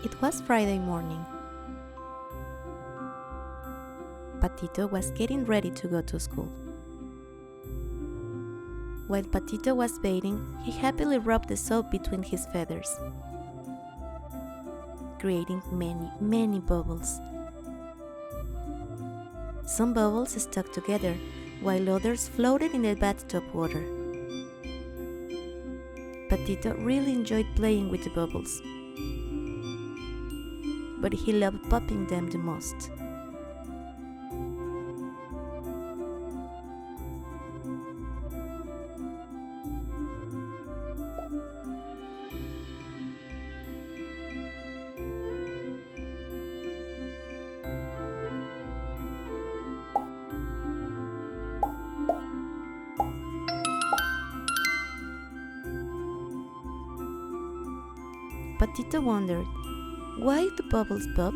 It was Friday morning. Patito was getting ready to go to school. While Patito was bathing, he happily rubbed the soap between his feathers, creating many bubbles. Some bubbles stuck together, while others floated in the bathtub water. Patito really enjoyed playing with the bubbles, but he loved popping them the most. Patito wondered, why the bubbles pop?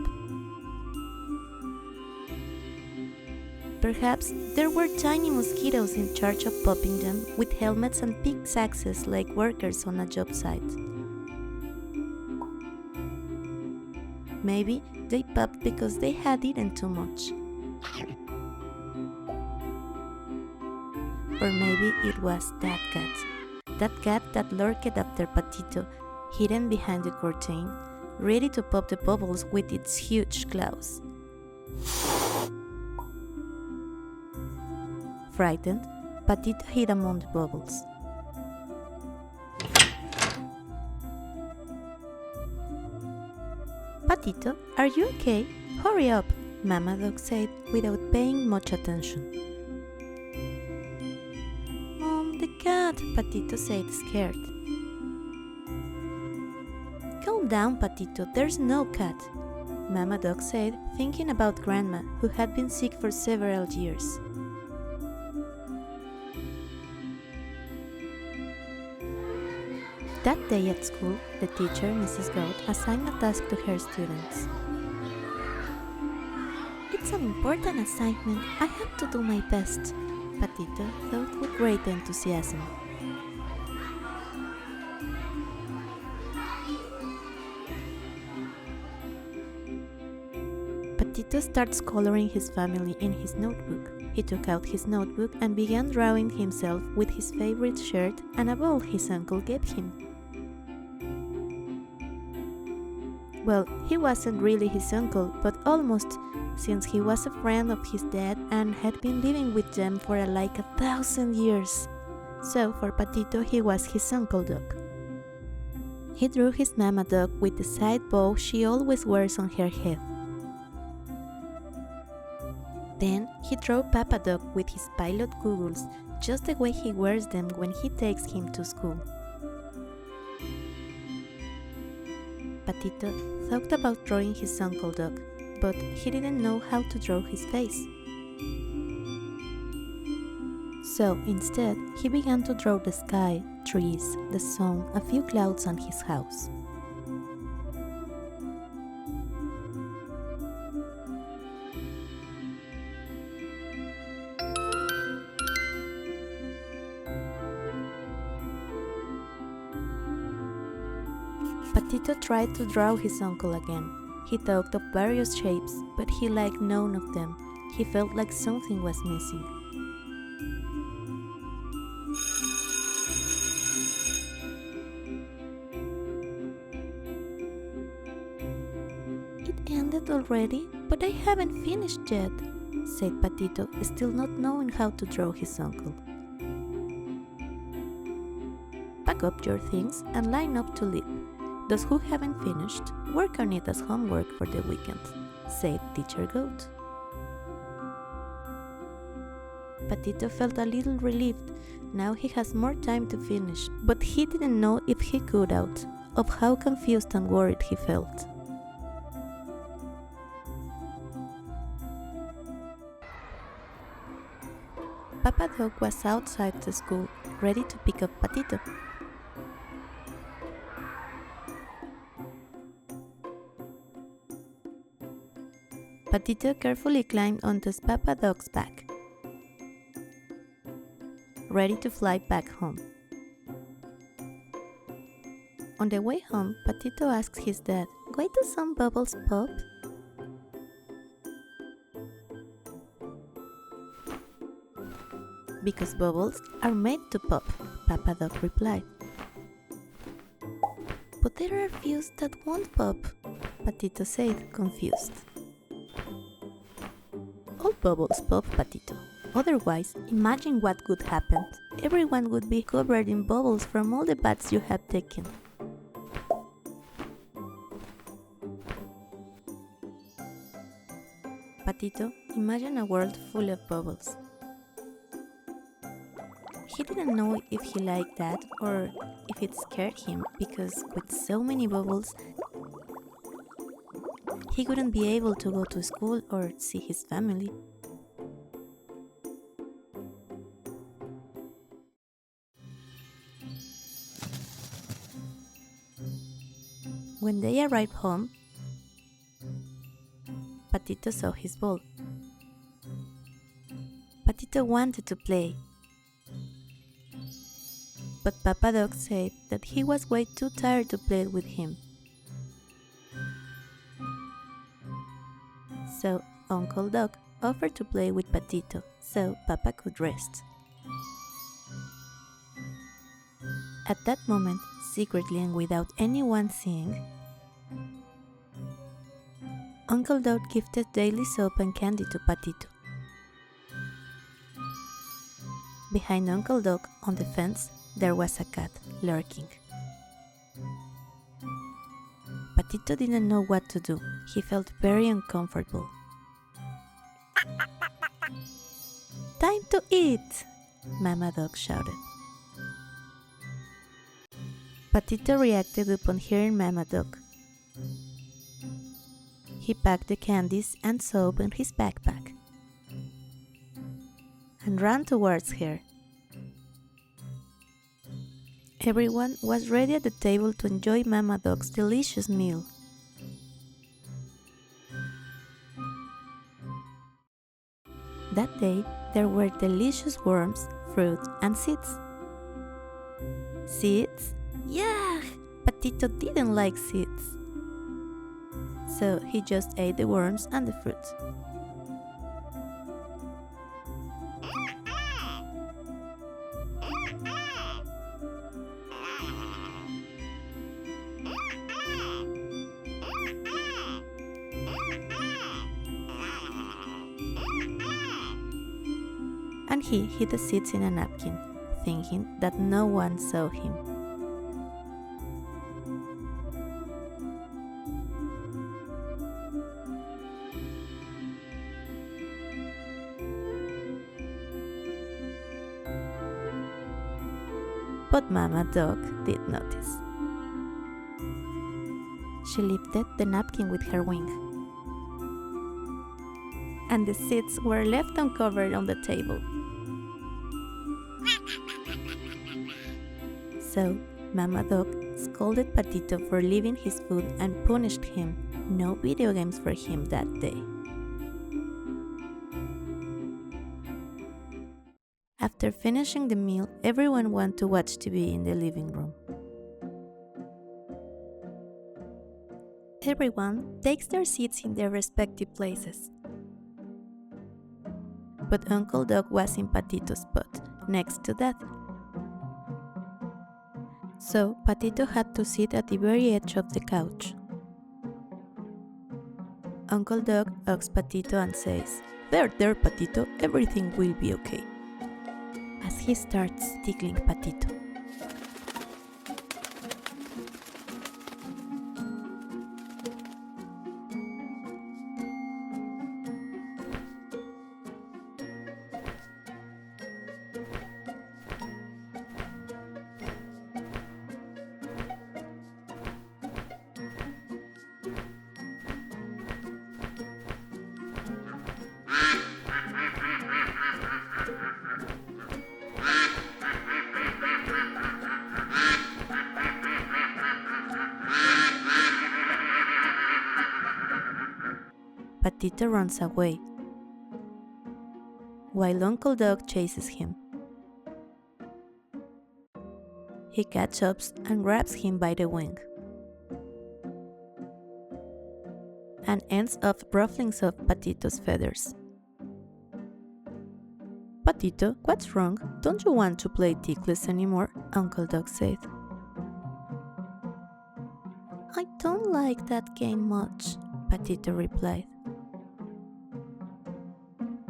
Perhaps there were tiny mosquitoes in charge of popping them with helmets and pickaxes like workers on a job site. Maybe they popped because they had eaten too much. Or maybe it was that cat that lurked after Patito, hidden behind the curtain, ready to pop the bubbles with its huge claws. Frightened, Patito hid among the bubbles. "Patito, are you okay? Hurry up," Mama Dog said without paying much attention. "Mom, the cat," Patito said, scared. "Calm down, Patito, there's no cat," Mama Dog said, thinking about Grandma, who had been sick for several years. That day at school, the teacher, Mrs. Goat, assigned a task to her students. "It's an important assignment. I have to do my best," Patito thought with great enthusiasm. Patito starts coloring his family in his notebook. He took out his notebook and began drawing himself with his favorite shirt and a ball his uncle gave him. Well, he wasn't really his uncle, but almost, since he was a friend of his dad and had been living with them for like 1,000 years. So for Patito, he was his uncle dog. He drew his mama dog with the side bow she always wears on her head. Then he drew Papa Dog with his pilot goggles, just the way he wears them when he takes him to school. Patito thought about drawing his uncle dog, but he didn't know how to draw his face. So instead, he began to draw the sky, trees, the sun, a few clouds and his house. Patito tried to draw his uncle again. He thought of various shapes, but he liked none of them. He felt like something was missing. "It ended already, but I haven't finished yet," said Patito, still not knowing how to draw his uncle. "Pack up your things and line up to leave. Those who haven't finished, work on it as homework for the weekend," said Teacher Goat. Patito felt a little relieved. Now he has more time to finish, but he didn't know if he could out of how confused and worried he felt. Papa Dog was outside the school, ready to pick up Patito. Patito carefully climbed onto Papa Dog's back, ready to fly back home. On the way home, Patito asked his dad, Why do some bubbles pop? Because bubbles are made to pop, Papa Dog replied. But there are few that won't pop, Patito said, confused. All bubbles pop, Patito. Otherwise, imagine what would happen. Everyone would be covered in bubbles from all the baths you have taken. Patito, imagine a world full of bubbles. He didn't know if he liked that or if it scared him, because with so many bubbles, he wouldn't be able to go to school or see his family. When they arrived home, Patito saw his ball. Patito wanted to play, but Papa Dog said that he was way too tired to play with him. So Uncle Dog offered to play with Patito so Papa could rest. At that moment, secretly and without anyone seeing, Uncle Dog gifted daily soap and candy to Patito. Behind Uncle Dog, on the fence, there was a cat lurking. Patito didn't know what to do. He felt very uncomfortable. "Time to eat!" Mama Dog shouted. Patito reacted upon hearing Mama Dog. He packed the candies and soap in his backpack and ran towards her. Everyone was ready at the table to enjoy Mama Dog's delicious meal. That day, there were delicious worms, fruit, and seeds. Seeds? Yeah! Patito didn't like seeds. So he just ate the worms and the fruit. And he hid the seeds in a napkin, thinking that no one saw him. But Mama Dog did notice. She lifted the napkin with her wing, and the seeds were left uncovered on the table. So, Mama Dog scolded Patito for leaving his food and punished him. No video games for him that day. After finishing the meal, everyone went to watch TV in the living room. Everyone takes their seats in their respective places. But Uncle Dog was in Patito's spot, next to Dad. So Patito had to sit at the very edge of the couch. Uncle Dog hugs Patito and says, "There, Patito, everything will be okay," as he starts tickling Patito. Patito runs away, while Uncle Dog chases him. He catches up and grabs him by the wing. and ends up ruffling off Patito's feathers. "Patito, what's wrong? Don't you want to play Tickles anymore?" Uncle Dog said. "I don't like that game much," Patito replied.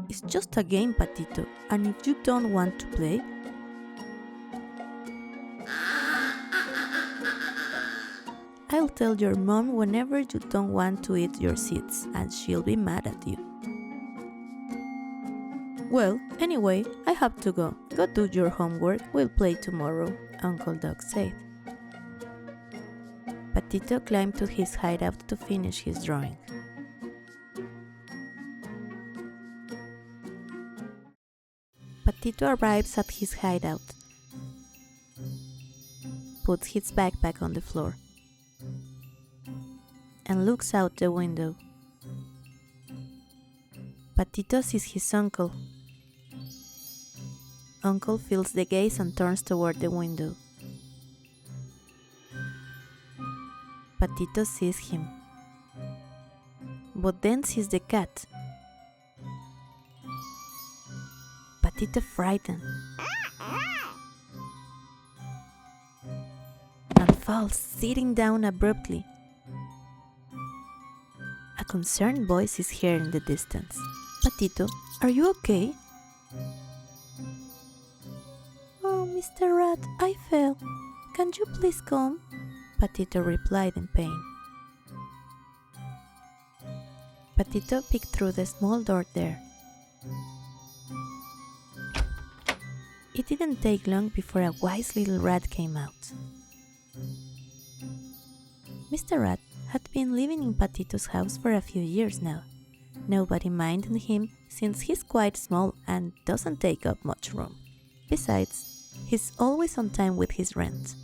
"It's just a game, Patito, and if you don't want to play..." "I'll tell your mom whenever you don't want to eat your seeds, and she'll be mad at you." "Well, anyway, I have to go. Go do your homework, we'll play tomorrow," Uncle Dog said. Patito climbed to his hideout to finish his drawing. Patito arrives at his hideout, puts his backpack on the floor, and looks out the window. Patito sees his uncle. Uncle feels the gaze and turns toward the window. Patito sees him, but then sees the cat. Patito frightened and falls, sitting down abruptly. A concerned voice is heard in the distance. "Patito, are you okay?" "Oh, Mr. Rat, I fell. Can you please come?" Patito replied in pain. Patito peeked through the small door there. It didn't take long before a wise little rat came out. Mr. Rat had been living in Patito's house for a few years now. Nobody minded him since he's quite small and doesn't take up much room. Besides, he's always on time with his rent.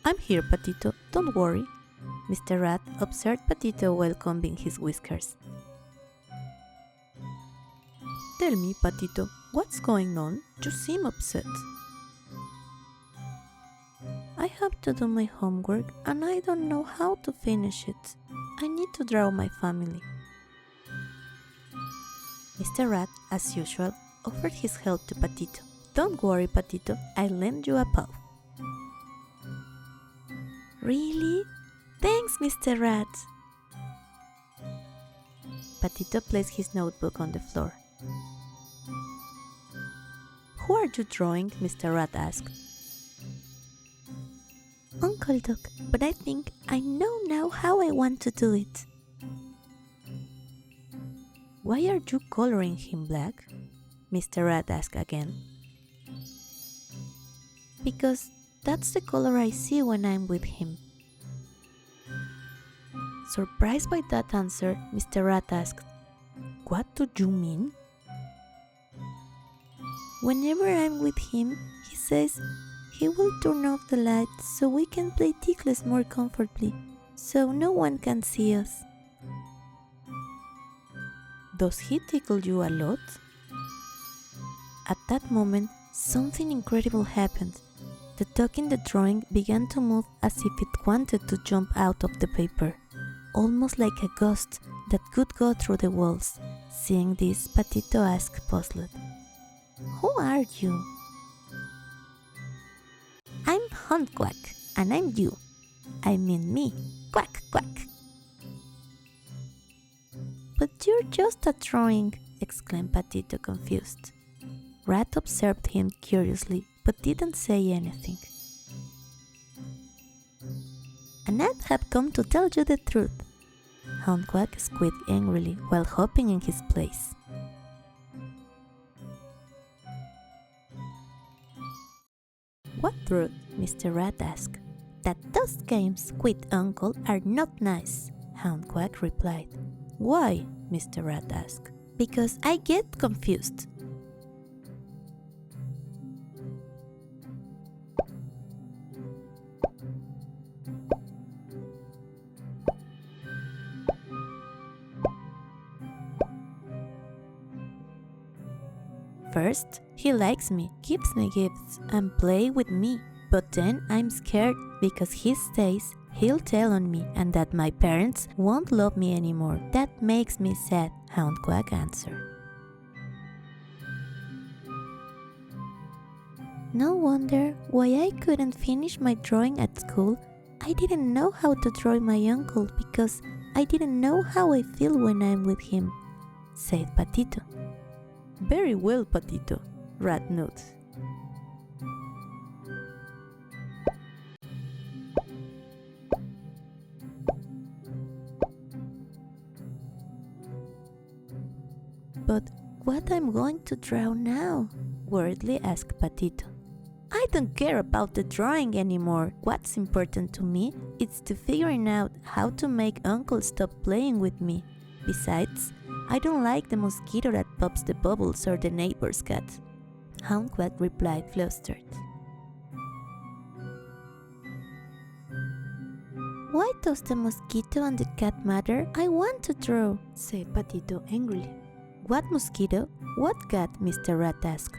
"I'm here, Patito, don't worry." Mr. Rat observed Patito while combing his whiskers. "Tell me, Patito, what's going on? You seem upset." "I have to do my homework and I don't know how to finish it. I need to draw my family." Mr. Rat, as usual, offered his help to Patito. "Don't worry, Patito, I'll lend you a paw." "Really? Thanks, Mr. Rat." Patito placed his notebook on the floor. "Who are you drawing?" Mr. Rat asked. "Uncle Dog, but I think I know now how I want to do it." "Why are you coloring him black?" Mr. Rat asked again. "Because that's the color I see when I'm with him." Surprised by that answer, Mr. Rat asked, "What do you mean?" "Whenever I'm with him, he says he will turn off the lights so we can play Tickles more comfortably, so no one can see us." "Does he tickle you a lot?" At that moment, something incredible happened. The dog in the drawing began to move as if it wanted to jump out of the paper, almost like a ghost that could go through the walls. Seeing this, Patito asked puzzled, "Who are you?" "I'm Hunt Quack, and I'm you. I mean me, Quack Quack." "But you're just a drawing," exclaimed Patito, confused. Rat observed him curiously, but didn't say anything. "And I have come to tell you the truth," Hunt Quack squeaked angrily while hopping in his place. "What truth?" Mr. Rat asked. "That those games with Uncle are not nice," Hunt Quack replied. "Why?" Mr. Rat asked. "Because I get confused." First, he likes me, gives me gifts, and play with me. But then I'm scared because he says he'll tell on me and that my parents won't love me anymore. That makes me sad, Hound Quack answered. No wonder why I couldn't finish my drawing at school. I didn't know how to draw my uncle because I didn't know how I feel when I'm with him, said Patito. Very well, Patito, Rat nodded. But what I'm going to draw now? Worriedly asked Patito. I don't care about the drawing anymore. What's important to me is to figuring out how to make Uncle stop playing with me. Besides, I don't like the mosquito that pops the bubbles or the neighbor's cat. Hound Quack replied flustered. Why does the mosquito and the cat matter? I want to draw, said Patito angrily. What mosquito? What cat? Mr. Rat asked.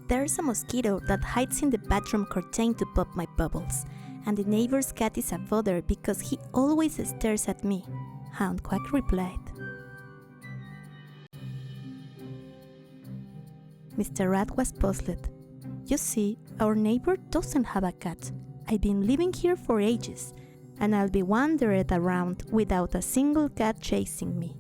There's a mosquito that hides in the bathroom curtain to pop my bubbles, and the neighbor's cat is a bother because he always stares at me, Hound Quack replied. Mr. Rat was puzzled. You see, our neighbor doesn't have a cat. I've been living here for ages, and I'll be wandering around without a single cat chasing me.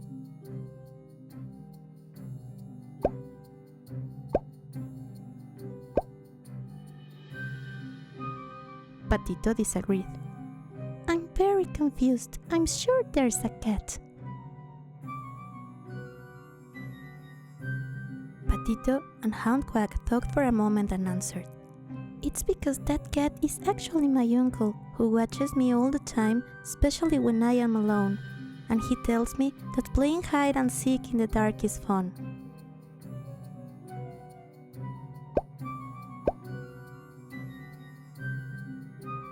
Patito disagreed. I'm very confused. I'm sure there's a cat. Patito and Hound Quack talked for a moment and answered. It's because that cat is actually my uncle, who watches me all the time, especially when I am alone, and he tells me that playing hide and seek in the dark is fun.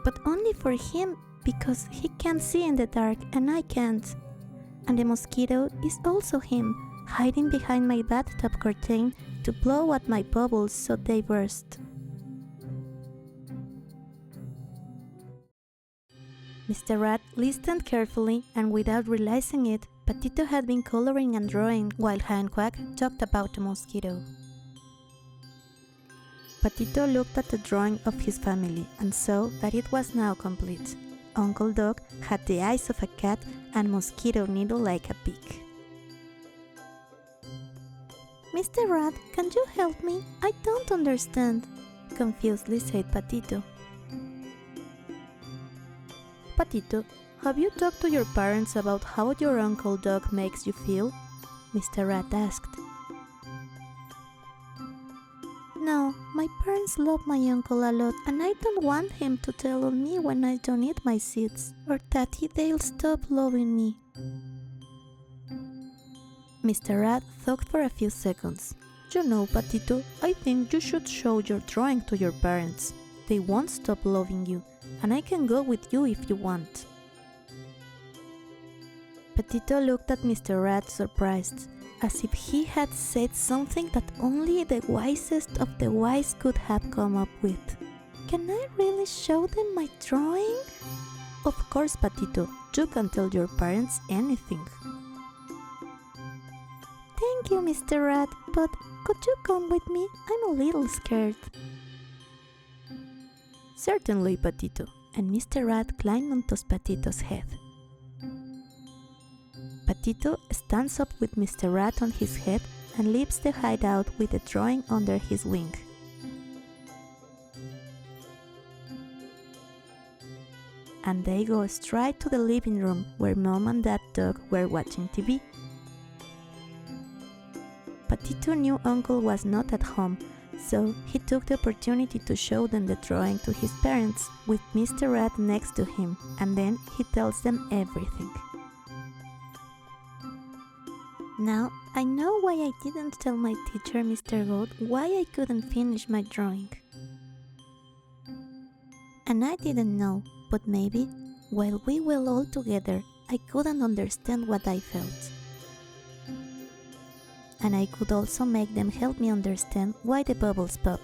But only for him, because he can't see in the dark and I can't. And the mosquito is also him, hiding behind my bathtub curtain to blow at my bubbles so they burst. Mr. Rat listened carefully, and without realizing it, Patito had been coloring and drawing while Hound Quack talked about the mosquito. Patito looked at the drawing of his family and saw that it was now complete. Uncle Dog had the eyes of a cat and Mosquito needle like a beak. Mr. Rat, can you help me? I don't understand, confusedly said Patito. Patito, have you talked to your parents about how your Uncle Dog makes you feel? Mr. Rat asked. No, my parents love my uncle a lot and I don't want him to tell on me when I don't eat my seeds, or that they'll stop loving me. Mr. Rat thought for a few seconds. You know, Patito, I think you should show your drawing to your parents. They won't stop loving you, and I can go with you if you want. Patito looked at Mr. Rat surprised, as if he had said something that only the wisest of the wise could have come up with. Can I really show them my drawing? Of course, Patito, you can tell your parents anything. Thank you, Mr. Rat, but could you come with me? I'm a little scared. Certainly, Patito, and Mr. Rat climbed onto Patito's head. Patito stands up with Mr. Rat on his head and leaves the hideout with the drawing under his wing. And they go straight to the living room where Mom and Dad Dog were watching TV. Patito knew Uncle was not at home, so he took the opportunity to show them the drawing to his parents with Mr. Rat next to him, and then he tells them everything. Now, I know why I didn't tell my teacher, Mr. Goat, why I couldn't finish my drawing. And I didn't know, but maybe, while we were all together, I couldn't understand what I felt. and I could also make them help me understand why the bubbles pop.